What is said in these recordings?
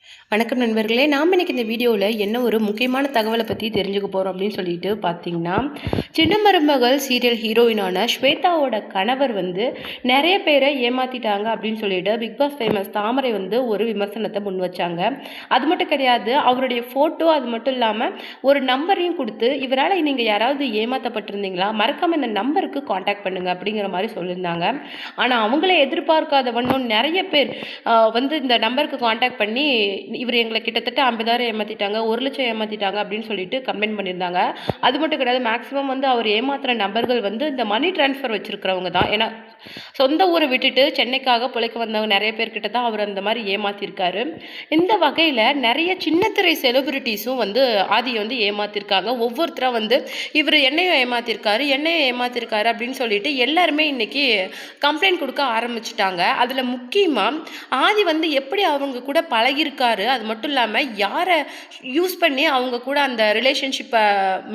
வணக்கம் நண்பர்களே, நாம் இன்னைக்கு இந்த வீடியோவில் என்ன ஒரு முக்கியமான தகவலை பற்றி தெரிஞ்சுக்க போகிறோம் அப்படின்னு சொல்லிட்டு பார்த்தீங்கன்னா, சின்ன மருமகள் சீரியல் ஹீரோயினான ஸ்வேதாவோட கணவர் வந்து நிறைய பேரை ஏமாற்றிட்டாங்க அப்படின்னு சொல்லிட்டு பிக் பாஸ் ஃபேமஸ் தாமரை வந்து ஒரு விமர்சனத்தை முன் வச்சாங்க. அது மட்டும் கிடையாது, அவருடைய ஃபோட்டோ அது மட்டும் இல்லாமல் ஒரு நம்பரையும் கொடுத்து இவரால் நீங்கள் யாராவது ஏமாற்றப்பட்டிருந்தீங்களா, மறக்காமல் இந்த நம்பருக்கு காண்டாக்ட் பண்ணுங்கள் அப்படிங்கிற மாதிரி சொல்லியிருந்தாங்க. ஆனால் அவங்களே எதிர்பார்க்காத வண்ணம் நிறைய பேர் வந்து இந்த நம்பருக்கு காண்டாக்ட் பண்ணி இவர் எங்களை கிட்டத்தட்ட 50,000 ஏமாற்றிட்டாங்க, 1,00,000 ஏமாற்றிட்டாங்க அப்படின்னு சொல்லிட்டு கம்ப்ளைண்ட் பண்ணியிருந்தாங்க. அது மட்டும் கிடையாது, மேக்ஸிமம் வந்து அவர் ஏமாத்துற நபர்கள் வந்து இந்த மணி டிரான்ஸ்ஃபர் வச்சுருக்கிறவங்க தான். ஏன்னா சொந்த ஊரை விட்டுட்டு சென்னைக்காக பிழைக்க வந்தவங்க நிறைய பேர்கிட்ட தான் அவர் அந்த மாதிரி ஏமாற்றிருக்காரு. இந்த வகையில் நிறைய சின்னத்திரை செலிபிரிட்டிஸும் வந்து ஆதியை வந்து ஏமாற்றிருக்காங்க. ஒவ்வொருத்தராக வந்து இவர் என்னையும் ஏமாற்றிருக்காரு அப்படின்னு சொல்லிட்டு எல்லாருமே இன்னைக்கு கம்ப்ளைண்ட் கொடுக்க ஆரம்பிச்சிட்டாங்க. அதில் முக்கியமாக ஆதி வந்து எப்படி அவங்க கூட பழகியிருக்காரு, அது மட்டும் இல்லாமல் யாரை யூஸ் பண்ணி அவங்க கூட அந்த ரிலேஷன்ஷிப்பை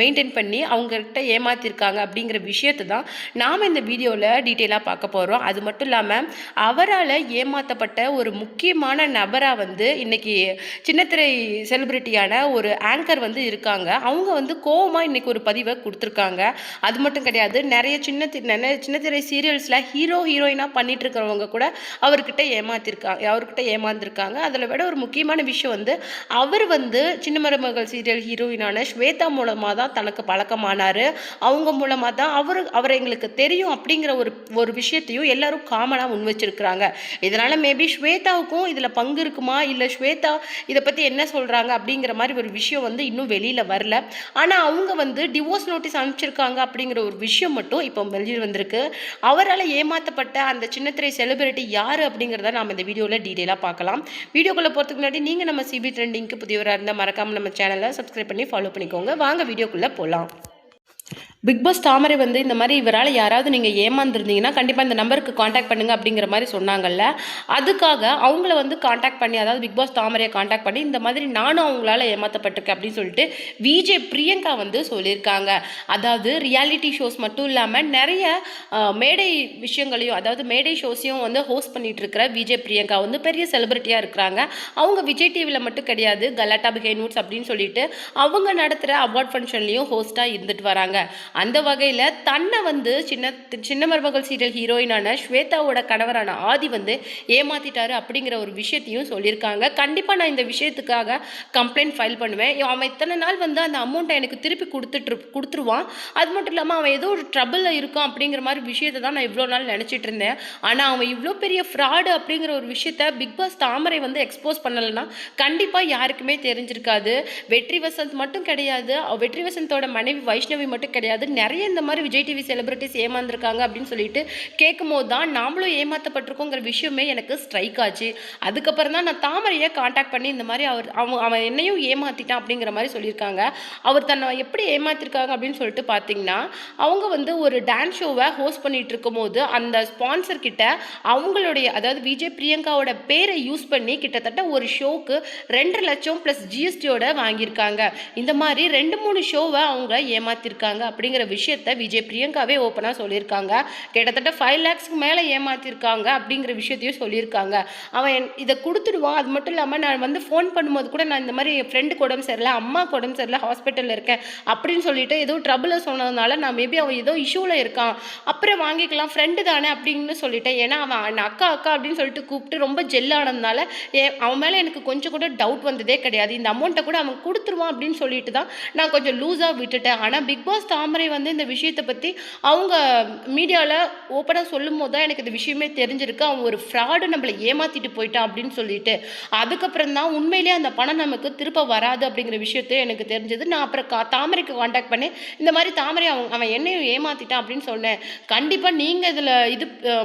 மெயின்டைன் பண்ணி அவங்ககிட்ட ஏமாற்றிருக்காங்க அப்படிங்கிற விஷயத்தை தான் நாம் இந்த வீடியோவில் டீட்டெயிலாக பார்க்க போகிறோம். அது மட்டும் இல்லாமல் அவரால் ஏமாற்றப்பட்ட ஒரு முக்கியமான நபராக வந்து இன்னைக்கு சின்னத்திரை செலிபிரிட்டியான ஒரு ஆங்கர் வந்து இருக்காங்க. அவங்க வந்து கோவமாக இன்னைக்கு ஒரு பதிவை கொடுத்துருக்காங்க. அது மட்டும் கிடையாது, நிறைய சின்னத்திரை சீரியல்ஸில் ஹீரோயினாக பண்ணிட்டு இருக்கிறவங்க கூட அவர்கிட்ட ஏமாந்துருக்காங்க. அதில் விட ஒரு முக்கியமான விஷயம் வந்து அவர் வந்து சின்ன மருமகள் சீரியல் ஹீரோயினான ஸ்வேதா மூலமாக தான் தனக்கு பழக்கமானார். அவங்க மூலமாக தான் அவர் எங்களுக்கு தெரியும் அப்படிங்கிற ஒரு விஷயத்தையும் எல்லாரும் காமனாக முன் வச்சிருக்கிறாங்க. இதனால் மேபி ஸ்வேதாவுக்கும் இதில் பங்கு இருக்குமா, இல்லை ஸ்வேதா இதை பற்றி என்ன சொல்கிறாங்க அப்படிங்கிற மாதிரி ஒரு விஷயம் வந்து இன்னும் வெளியில் வரல. ஆனால் அவங்க வந்து டிவோர்ஸ் நோட்டீஸ் அனுப்பிச்சிருக்காங்க அப்படிங்கிற ஒரு விஷயம் மட்டும் இப்போ வெளியில் வந்திருக்கு. அவரால் ஏமாற்றப்பட்ட அந்த சின்னத்திரை செலிபிரிட்டி யார் அப்படிங்கிறத நாம் இந்த வீடியோவில் டீட்டெயிலாக பார்க்கலாம். வீடியோக்குள்ளே போகிறதுக்கு முன்னாடி நீங்கள் நம்ம சிபி ட்ரெண்டிங்க்கு புதியவராக இருந்தால் மறக்காமல் நம்ம சேனலை சப்ஸ்கிரைப் பண்ணி ஃபாலோ பண்ணிக்கோங்க. வாங்க வீடியோக்குள்ளே போகலாம். பிக் பாஸ் தாமரை வந்து இந்த மாதிரி இவரால் யாராவது நீங்கள் ஏமாந்துருந்தீங்கன்னா கண்டிப்பாக இந்த நம்பருக்கு காண்டாக்ட் பண்ணுங்கள் அப்படிங்கிற மாதிரி சொன்னாங்கல்ல. அதுக்காக அவங்கள வந்து காண்டாக்ட் பண்ணி, அதாவது பிக் பாஸ் தாமரையை காண்டாக்ட் பண்ணி இந்த மாதிரி நானும் அவங்களால ஏமாற்றப்பட்டிருக்கேன் அப்படின்னு சொல்லிட்டு விஜே பிரியங்கா வந்து சொல்லியிருக்காங்க. அதாவது ரியாலிட்டி ஷோஸ் மட்டும் இல்லாமல் நிறைய மேடை விஷயங்களையும், அதாவது மேடை ஷோஸையும் வந்து ஹோஸ்ட் பண்ணிட்டு இருக்கிற விஜே பிரியங்கா வந்து பெரிய செலிபிரிட்டியாக இருக்கிறாங்க. அவங்க விஜய் டிவியில் மட்டும் கிடையாது, கலாட்டா பிஹைண்ட் அப்படின்னு சொல்லிட்டு அவங்க நடத்துகிற அவார்ட் ஃபங்க்ஷன்லேயும் ஹோஸ்ட்டாக இருந்துட்டு வராங்க. அந்த வகையில் தன்னை வந்து சின்ன மருமகள் சீரியல் ஹீரோயினான ஸ்வேதாவோட கணவரான ஆதி வந்து ஏமாத்திட்டாரு அப்படிங்கிற ஒரு விஷயத்தையும் சொல்லியிருக்காங்க. கண்டிப்பாக நான் இந்த விஷயத்துக்காக கம்ப்ளைண்ட் ஃபைல் பண்ணுவேன். அவன் இத்தனை நாள் வந்து அந்த அமௌண்ட்டை எனக்கு திருப்பி கொடுத்துருவான். அது மட்டும் இல்லாமல் அவன் ஏதோ ஒரு ட்ரபிளில் இருக்கான் அப்படிங்கிற மாதிரி விஷயத்தை தான் நான் இவ்வளோ நாள் நினச்சிட்டு இருந்தேன். ஆனால் அவன் இவ்வளோ பெரிய ஃப்ராடு அப்படிங்கிற ஒரு விஷயத்த பிக் பாஸ் தாமரை வந்து எக்ஸ்போஸ் பண்ணலைன்னா கண்டிப்பாக யாருக்குமே தெரிஞ்சிருக்காது. வெற்றி வசந்த் மட்டும் கிடையாது, வெற்றி வசந்தோட மனைவி வைஷ்ணவி மட்டும் கிடையாது, நிறைய இந்த மாதிரி விஜய் டிவி செலிபிரிட்டிஸ் ஏமாந்துருக்காங்க அப்படின்னு சொல்லிட்டு கேட்கும் போது தான் நாமளும் ஏமாற்றப்பட்டிருக்கோங்கிற விஷயமே எனக்கு ஸ்ட்ரைக் ஆச்சு. அதுக்கப்புறம் தான் நான் தாமரையை காண்டாக்ட் பண்ணி இந்த மாதிரி அவன் என்னையும் ஏமாத்திட்டான் அப்படிங்கிற மாதிரி சொல்லியிருக்காங்க. அவர் தன்னை எப்படி ஏமாத்திருக்காங்க அப்படின்னு சொல்லிட்டு பார்த்தீங்கன்னா, அவங்க வந்து ஒரு டான்ஸ் ஷோவை ஹோஸ்ட் பண்ணிட்டு இருக்கும் போது அந்த ஸ்பான்சர் கிட்ட அவங்களுடைய, அதாவது விஜய் பிரியங்காவோட பேரை யூஸ் பண்ணி கிட்டத்தட்ட ஒரு ஷோக்கு 2 லட்சம் + ஜிஎஸ்டியோட வாங்கியிருக்காங்க. இந்த மாதிரி 2-3 ஷோவை அவங்க ஏமாத்திருக்காங்க அப்படிங்கிற விஷயத்த விஜய் பிரியங்காவே ஓப்பனாக சொல்லியிருக்காங்க. கிட்டத்தட்ட 5 lakhsக்கு மேலே ஏமாத்திருக்காங்க அப்படிங்கிற விஷயத்தையும் சொல்லியிருக்காங்க. அவன் இதை கொடுத்துடுவான். அது மட்டும் இல்லாமல் நான் வந்து ஃபோன் பண்ணும்போது கூட நான் இந்த மாதிரி என் ஃப்ரெண்டுக்கு உடம்பு சரியில்லை, அம்மாவுக்கு உடம்பு சரியில்லை, ஹாஸ்பிட்டலில் இருக்கேன் அப்படின்னு சொல்லிட்டு ஏதோ ட்ரபிளில் சொன்னதுனால நான் மேபி அவன் ஏதோ இஷ்யூவில் இருக்கான், அப்புறம் வாங்கிக்கலாம், ஃப்ரெண்டு தானே அப்படின்னு சொல்லிட்டேன். ஏன்னா அவன் அக்கா அப்படின்னு சொல்லிட்டு கூப்பிட்டு ரொம்ப ஜெல்லானதுனால அவன் மேலே எனக்கு கொஞ்சம் கூட டவுட் வந்ததே கிடையாது. இந்த அமௌண்ட்டை கூட அவன் கொடுத்துருவான் அப்படின்னு சொல்லிட்டு தான் நான் கொஞ்சம் லூஸாக விட்டுட்டேன். ஆனால் பிக் பாஸ் தாமரை வந்து இந்த விஷயத்தை பற்றி அவங்க மீடியாவில் ஓப்பனாக சொல்லும் போது தான் எனக்கு இந்த விஷயமே தெரிஞ்சிருக்கு. அவன் ஒரு ஃப்ராடு, நம்மளை ஏமாற்றிட்டு போயிட்டான் அப்படின்னு சொல்லிட்டு. அதுக்கப்புறம் தான் உண்மையிலேயே அந்த பணம் நமக்கு திருப்ப வராது அப்படிங்கிற விஷயத்தை எனக்கு தெரிஞ்சது. நான் அப்புறம் தாமரைக்கு காண்டாக்ட் பண்ணி இந்த மாதிரி தாமரை அவன் என்னையும் ஏமாற்றிட்டான் அப்படின்னு சொன்னேன். கண்டிப்பாக நீங்கள் இதில்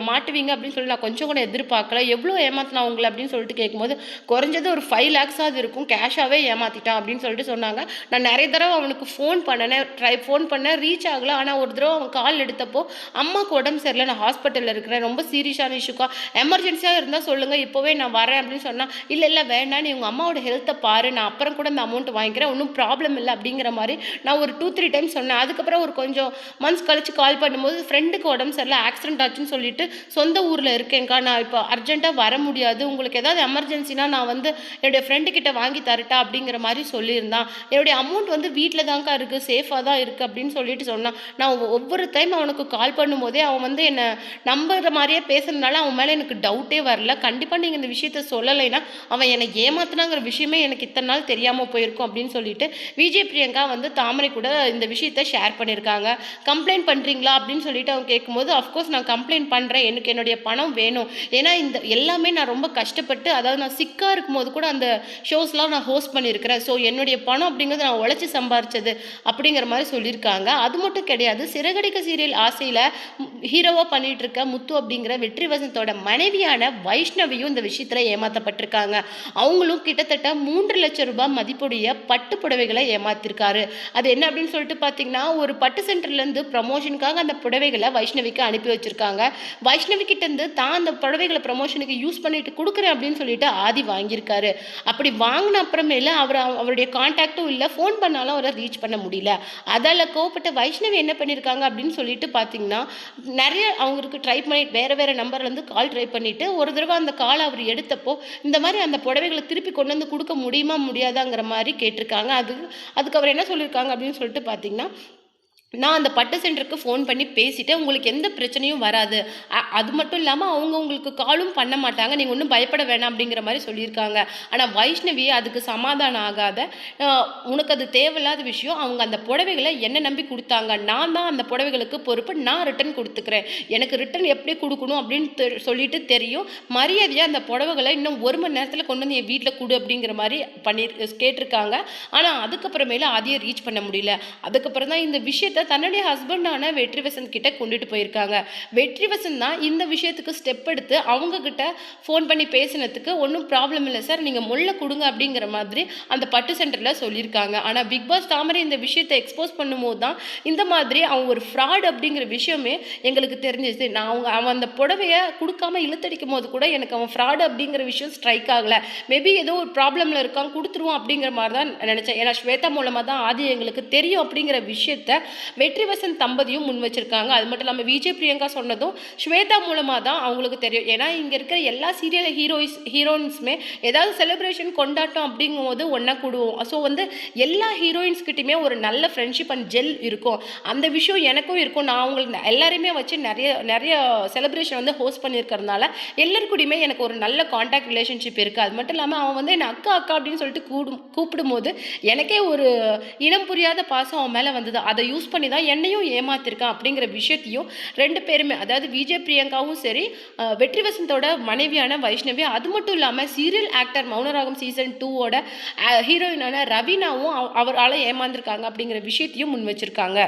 மாட்டுவீங்க அப்படின்னு சொல்லி நான் கொஞ்சம் கூட எதிர்பார்க்கல. எவ்வளோ ஏமாத்தினா அவங்களை அப்படின்னு சொல்லிட்டு கேட்கும்போது குறைஞ்சது ஒரு 5 lakhs இருக்கும், கேஷாகவே ஏமாற்றிட்டான் அப்படின்னு சொல்லிட்டு சொன்னாங்க. நான் நிறைய தடவை அவனுக்கு ஃபோன் பண்ணேன், ரீச் ஆகல. ஆனால் ஒரு தடவை அவன் கால் எடுத்தப்போ அம்மாவுக்கு உடம்பு சரியில்லை, நான் ஹாஸ்பிட்டலில் இருக்கிறேன், ரொம்ப சீரியஸான இஷ்யூக்கா, எமர்ஜென்சியாக இருந்தால் சொல்லுங்கள், இப்போவே நான் வரேன் அப்படின்னு சொன்னால், இல்லை இல்லை வேண்டாம், நீ உங்கள் அம்மாவோட ஹெல்த்தை பாரு, நான் அப்புறம் கூட இந்த அமௌண்ட் வாங்கிக்கிறேன், ஒன்றும் ப்ராப்ளம் இல்லை அப்படிங்கிற மாதிரி நான் ஒரு 2-3 டைம்ஸ் சொன்னேன். அதுக்கப்புறம் ஒரு கொஞ்சம் மந்த்ஸ் கழிச்சு கால் பண்ணும்போது ஃப்ரெண்டுக்கு உடம்பு சரியில்லை, ஆக்சிடென்ட் ஆச்சுன்னு சொல்லிட்டு சொந்த ஊரில் இருக்கேங்க்கா, நான் இப்போ அர்ஜென்ட்டாக வர முடியாது, உங்களுக்கு ஏதாவது எமர்ஜென்சினா நான் வந்து என்னுடைய ஃப்ரெண்டு கிட்ட வாங்கி தரட்டா அப்படிங்கிற மாதிரி சொல்லியிருந்தான். என்னுடைய அமௌண்ட் வந்து வீட்டில் தான்க்கா இருக்குது, சேஃபாக தான் இருக்குது அப்படின்னு சொல்லிட்டு சொன்னான். நான் ஒவ்வொரு டைம் அவனுக்கு கால் பண்ணும்போதே அவன் வந்து என்னை நம்புற மாதிரியே பேசுறதுனால அவன் மேலே எனக்கு டவுட்டே வரல. கண்டிப்பாக நீங்கள் இந்த விஷயத்த சொல்லலைன்னா அவன் என்னை ஏமாத்தினாங்கிற விஷயமே எனக்கு இத்தனை நாள் தெரியாமல் போயிருக்கும் அப்படின்னு சொல்லிட்டு விஜய் பிரியங்கா வந்து தாமரை கூட இந்த விஷயத்த ஷேர் பண்ணியிருக்காங்க. கம்ப்ளைண்ட் பண்ணுறீங்களா அப்படின்னு சொல்லிட்டு அவன் கேட்கும்போது, அஃப்கோர்ஸ் நான் கம்ப்ளைண்ட் பண்ணுறேன், எனக்கு என்னுடைய பணம் வேணும், ஏன்னா இந்த எல்லாமே நான் ரொம்ப கஷ்டப்பட்டு, அதாவது நான் சிக்காக இருக்கும்போது கூட அந்த ஷோஸ்லாம் நான் ஹோஸ்ட் பண்ணியிருக்கிறேன், ஸோ என்னுடைய பணம் அப்படிங்கிறது நான் உழைச்சி சம்பாரிச்சது அப்படிங்கிற மாதிரி சொல்லியிருக்காங்க. அது மட்டும் கிடையாது, சிறகடிக்க சீரியல் ஆசையில் ஹீரோவாக பண்ணிட்டு இருக்க முத்து அப்படிங்கிற வெற்றி வசந்தோட மனைவியான வைஷ்ணவியும் இந்த விஷயத்தில் ஏமாற்றப்பட்டிருக்காங்க. அவங்களும் கிட்டத்தட்ட 3 லட்சம் ரூபாய் மதிப்புடைய பட்டு புடவைகளை ஏமாத்திருக்காரு. அது என்ன அப்படின்னு சொல்லிட்டு பார்த்தீங்கன்னா, ஒரு பட்டு சென்டர்லேருந்து ப்ரமோஷனுக்காக அந்த புடவைகளை வைஷ்ணவிக்கு அனுப்பி வச்சிருக்காங்க. வைஷ்ணவி கிட்டேருந்து தான் அந்த புடவைகளை ப்ரமோஷனுக்கு யூஸ் பண்ணிட்டு கொடுக்குறேன் அப்படின்னு சொல்லிட்டு ஆதி வாங்கியிருக்காரு. அப்படி வாங்கின அப்புறமேல அவருடைய கான்டாக்டும் இல்லை, ஃபோன் பண்ணாலும் அவரை ரீச் பண்ண முடியல. அதால் கோவப்பட்ட வைஷ்ணவி என்ன பண்ணியிருக்காங்க அப்படின்னு சொல்லிட்டு பார்த்தீங்கன்னா, நிறைய அவங்களுக்கு ட்ரை பண்ணி வேறு நம்பர்லேருந்து கால் ட்ரை பண்ணிவிட்டு ஒரு தடவை அந்த காலை அவர் எடுத்தப்போ இந்த மாதிரி அந்த புடவைகளை திருப்பி கொண்டு வந்து கொடுக்க முடியுமா முடியாதாங்கிற மாதிரி கேட்டிருக்காங்க. அதுக்கு அவர் என்ன சொல்லியிருக்காங்க அப்படின்னு சொல்லிட்டு பார்த்தீங்கன்னா, நான் அந்த பட்டு சென்டருக்கு ஃபோன் பண்ணி பேசிட்டேன், உங்களுக்கு எந்த பிரச்சனையும் வராது, அது மட்டும் இல்லாமல் அவங்க உங்களுக்கு காலும் பண்ண மாட்டாங்க, நீங்கள் ஒன்றும் பயப்பட வேணாம் அப்படிங்கிற மாதிரி சொல்லியிருக்காங்க. ஆனால் வைஷ்ணவி அதுக்கு சமாதானம் ஆகாத, உனக்கு அது தேவையில்லாத விஷயம், அவங்க அந்த புடவைகளை என்ன நம்பி கொடுத்தாங்க, நான் தான் அந்த புடவைகளுக்கு பொறுப்பு, நான் ரிட்டன் கொடுத்துக்கிறேன், எனக்கு ரிட்டன் எப்படி கொடுக்கணும் அப்படின்னு சொல்லிட்டு தெரியும், மரியாதையாக அந்த புடவைகளை இன்னும் 1 மணி நேரத்தில் கொண்டு வந்து என் வீட்டில் கொடு அப்படிங்கிற மாதிரி கேட்டிருக்காங்க. ஆனால் அதுக்கப்புறமேல அதையே ரீச் பண்ண முடியல. அதுக்கப்புறம் தான் இந்த விஷயத்தை தன்னுடைய ஹஸ்பண்டான வெற்றி வசந்த் கிட்ட கொண்டுட்டு போயிருக்காங்க. வெற்றி வசந்த் தான் இந்த விஷயத்துக்கு ஸ்டெப் எடுத்து அவங்க கிட்ட ஃபோன் பண்ணி பேசினதுக்கு, ஒன்றும் ப்ராப்ளம் இல்லை சார், நீங்கள் முள்ள கொடுங்க அப்படிங்கிற மாதிரி அந்த பட்டு சென்டரில் சொல்லியிருக்காங்க. ஆனால் பிக் பாஸ் தாமரை இந்த விஷயத்தை எக்ஸ்போஸ் பண்ணும்போது தான் இந்த மாதிரி அவன் ஒரு ஃப்ராட் அப்படிங்கிற விஷயமே எங்களுக்கு தெரிஞ்சிச்சு. அவன் அந்த புடவையை கொடுக்காம இழுத்தடிக்கும் போது கூட எனக்கு அவன் ஃப்ராடு அப்படிங்கிற விஷயம் ஸ்ட்ரைக் ஆகலை. மேபி ஏதோ ஒரு ப்ராப்ளமில் இருக்கான், கொடுத்துருவோம் அப்படிங்கிற மாதிரி தான் நினச்சேன். ஏன்னா ஸ்வேதா மூலமாக தான் ஆதி எங்களுக்கு தெரியும் அப்படிங்கிற விஷயத்த வெற்றி வசந்த் தம்பதியும் முன் வச்சிருக்காங்க. அது மட்டும் இல்லாமல் விஜய் பிரியங்கா சொன்னதும் ஸ்வேதா மூலமாக தான் அவங்களுக்கு தெரியும். ஏன்னா இங்கே இருக்கிற எல்லா சீரியல் ஹீரோயின்ஸுமே ஏதாவது செலிப்ரேஷன் கொண்டாட்டம் அப்படிங்கும்போது ஒன்றா கூடுவோம். ஸோ வந்து எல்லா ஹீரோயின்ஸ்கிட்டையுமே ஒரு நல்ல ஃப்ரெண்ட்ஷிப் அண்ட் ஜெல் இருக்கும். அந்த விஷயம் எனக்கும் இருக்கும். நான் அவங்களுக்கு எல்லாருமே வச்சு நிறைய செலிப்ரேஷன் வந்து ஹோஸ்ட் பண்ணியிருக்கிறதுனால எல்லாருக்கூடையுமே எனக்கு ஒரு நல்ல கான்டாக்ட் ரிலேஷன்ஷிப் இருக்குது. அது மட்டும் இல்லாமல் அவன் வந்து என்னை அக்கா அப்படின்னு சொல்லிட்டு கூப்பிடும்போது எனக்கே ஒரு இனம் புரியாத பாசம் அவன் மேலே வந்தது. அதை யூஸ் பண்ணி தான் என்னையும் ஏமாத்திருக்கான் அப்படிங்கிற விஷயத்தையும் 2 பேருமே, அதாவது விஜய் பிரியங்காவும் சரி, வெற்றி வசந்தோட மனைவியான வைஷ்ணவி, அது மட்டும் இல்லாமல் சீரியல் ஆக்டர் மௌனராகம் சீசன் 2ஓட ஹீரோயினான ரவீனாவும் அவரால் ஏமாந்துருக்காங்க அப்படிங்கிற விஷயத்தையும் முன் வச்சிருக்காங்க.